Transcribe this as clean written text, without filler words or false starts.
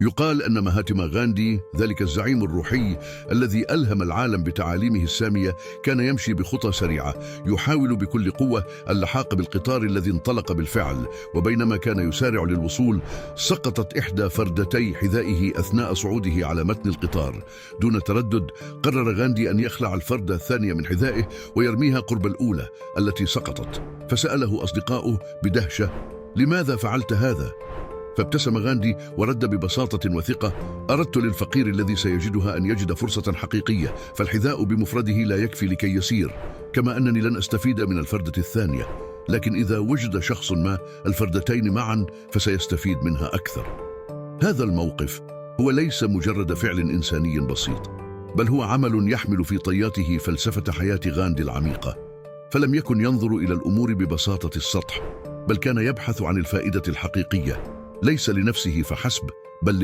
يقال أن مهاتما غاندي، ذلك الزعيم الروحي الذي ألهم العالم بتعاليمه السامية، كان يمشي بخطى سريعة يحاول بكل قوة اللحاق بالقطار الذي انطلق بالفعل، وبينما كان يسارع للوصول سقطت إحدى فردتي حذائه أثناء صعوده على متن القطار. دون تردد قرر غاندي أن يخلع الفردة الثانية من حذائه ويرميها قرب الأولى التي سقطت، فسأله أصدقاؤه بدهشة: لماذا فعلت هذا؟ فابتسم غاندي ورد ببساطة وثقة: أردت للفقير الذي سيجدها أن يجد فرصة حقيقية، فالحذاء بمفرده لا يكفي لكي يسير، كما أنني لن أستفيد من الفردة الثانية، لكن إذا وجد شخص ما الفردتين معا فسيستفيد منها أكثر. هذا الموقف هو ليس مجرد فعل إنساني بسيط، بل هو عمل يحمل في طياته فلسفة حياة غاندي العميقة. فلم يكن ينظر إلى الأمور ببساطة السطح، بل كان يبحث عن الفائدة الحقيقية، ليس لنفسه فحسب، بل